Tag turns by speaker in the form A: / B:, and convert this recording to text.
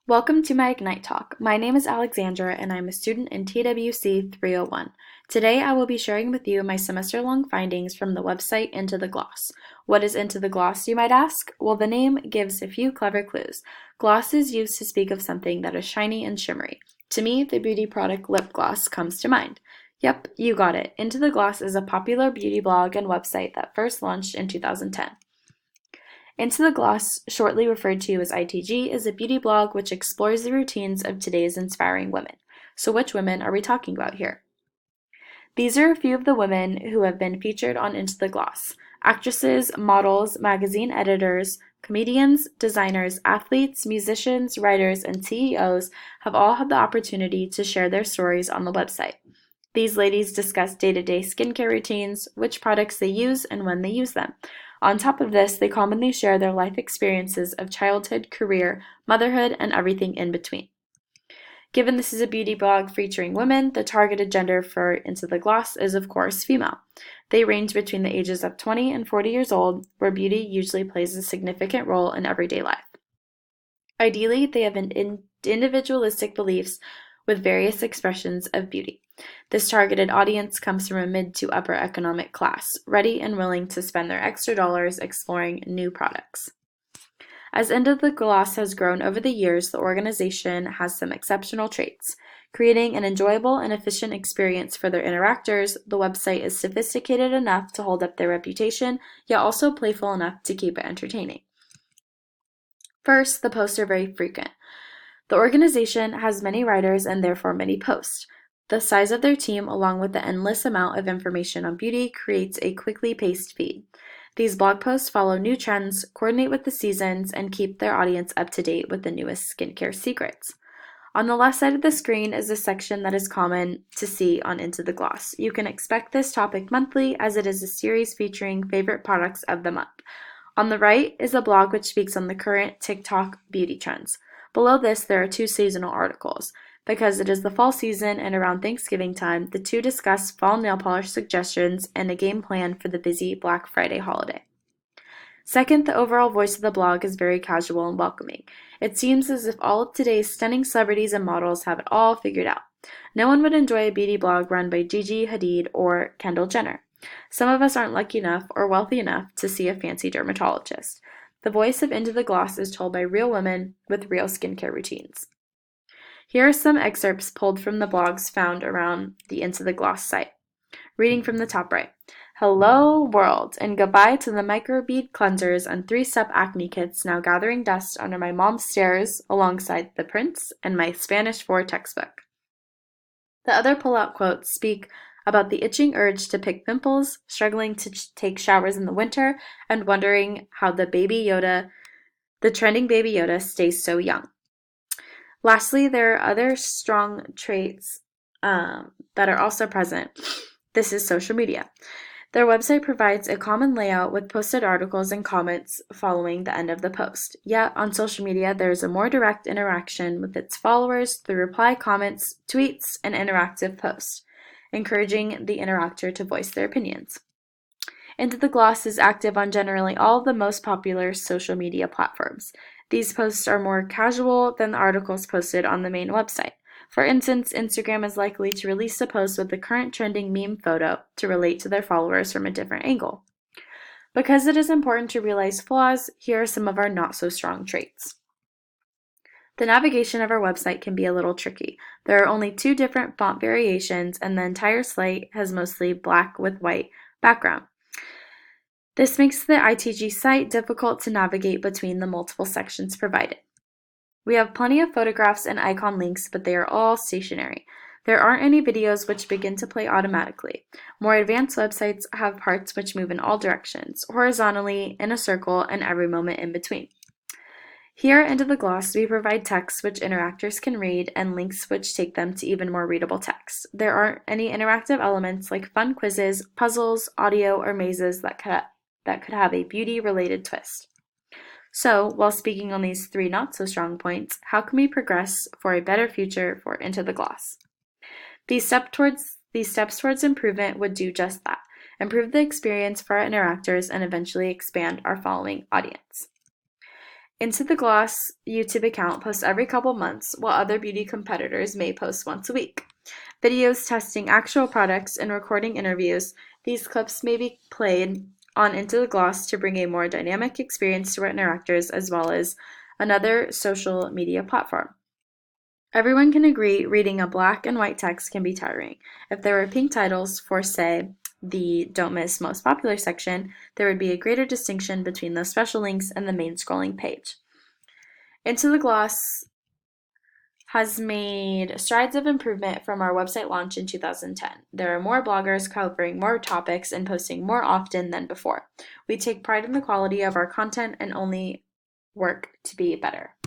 A: Welcome to my Ignite Talk. My name is Alexandra and I'm a student in TWC301. Today I will be sharing with you my semester-long findings from the website Into the Gloss. What is Into the Gloss, you might ask? Well, the name gives a few clever clues. Gloss is used to speak of something that is shiny and shimmery. To me, the beauty product lip gloss comes to mind. Yep, you got it. Into the Gloss is a popular beauty blog and website that first launched in 2010. Into the Gloss, shortly referred to as ITG, is a beauty blog which explores the routines of today's inspiring women. So which women are we talking about here? These are a few of the women who have been featured on Into the Gloss. Actresses, models, magazine editors, comedians, designers, athletes, musicians, writers, and CEOs have all had the opportunity to share their stories on the website. These ladies discuss day-to-day skincare routines, which products they use, and when they use them. On top of this, they commonly share their life experiences of childhood, career, motherhood, and everything in between. Given this is a beauty blog featuring women, the targeted gender for Into the Gloss is, of course, female. They range between the ages of 20 and 40 years old, where beauty usually plays a significant role in everyday life. Ideally, they have individualistic beliefs with various expressions of beauty. This targeted audience comes from a mid to upper economic class, ready and willing to spend their extra dollars exploring new products. As Into the Gloss has grown over the years, the organization has some exceptional traits. Creating an enjoyable and efficient experience for their interactors, the website is sophisticated enough to hold up their reputation, yet also playful enough to keep it entertaining. First, the posts are very frequent. The organization has many writers and therefore many posts. The size of their team, along with the endless amount of information on beauty, creates a quickly paced feed. These blog posts follow new trends, coordinate with the seasons, and keep their audience up to date with the newest skincare secrets. On the left side of the screen is a section that is common to see on Into the Gloss. You can expect this topic monthly, as it is a series featuring favorite products of the month. On the right is a blog which speaks on the current TikTok beauty trends. Below this, there are two seasonal articles. Because it is the fall season and around Thanksgiving time, the two discuss fall nail polish suggestions and a game plan for the busy Black Friday holiday. Second, the overall voice of the blog is very casual and welcoming. It seems as if all of today's stunning celebrities and models have it all figured out. No one would enjoy a beauty blog run by Gigi Hadid or Kendall Jenner. Some of us aren't lucky enough or wealthy enough to see a fancy dermatologist. The voice of Into the Gloss is told by real women with real skincare routines. Here are some excerpts pulled from the blogs found around the Into the Gloss site. Reading from the top right. Hello, world, and goodbye to the microbead cleansers and 3-step acne kits now gathering dust under my mom's stairs alongside The Prince and my Spanish 4 textbook. The other pull-out quotes speak about the itching urge to pick pimples, struggling to take showers in the winter, and wondering how the trending Baby Yoda stays so young. Lastly, there are other strong traits that are also present. This is social media. Their website provides a common layout with posted articles and comments following the end of the post. Yet, on social media, there is a more direct interaction with its followers through reply comments, tweets, and interactive posts, encouraging the interactor to voice their opinions. Into the Gloss is active on generally all of the most popular social media platforms. These posts are more casual than the articles posted on the main website. For instance, Instagram is likely to release a post with the current trending meme photo to relate to their followers from a different angle. Because it is important to realize flaws, here are some of our not-so-strong traits. The navigation of our website can be a little tricky. There are only 2 different font variations, and the entire site has mostly black with white background. This makes the ITG site difficult to navigate between the multiple sections provided. We have plenty of photographs and icon links, but they are all stationary. There aren't any videos which begin to play automatically. More advanced websites have parts which move in all directions, horizontally, in a circle, and every moment in between. Here at Into the Gloss, we provide text which interactors can read and links which take them to even more readable text. There aren't any interactive elements like fun quizzes, puzzles, audio, or mazes that could have a beauty-related twist. So, while speaking on these 3 not-so-strong points, how can we progress for a better future for Into the Gloss? These steps towards improvement would do just that, improve the experience for our interactors and eventually expand our following audience. Into the Gloss YouTube account posts every couple months, while other beauty competitors may post once a week. Videos testing actual products and recording interviews, these clips may be played on Into the Gloss to bring a more dynamic experience to our interactors as well as another social media platform. Everyone can agree reading a black and white text can be tiring. If there were pink titles for, say, the Don't Miss Most Popular section, there would be a greater distinction between those special links and the main scrolling page. Into the Gloss has made strides of improvement from our website launch in 2010. There are more bloggers covering more topics and posting more often than before. We take pride in the quality of our content and only work to be better.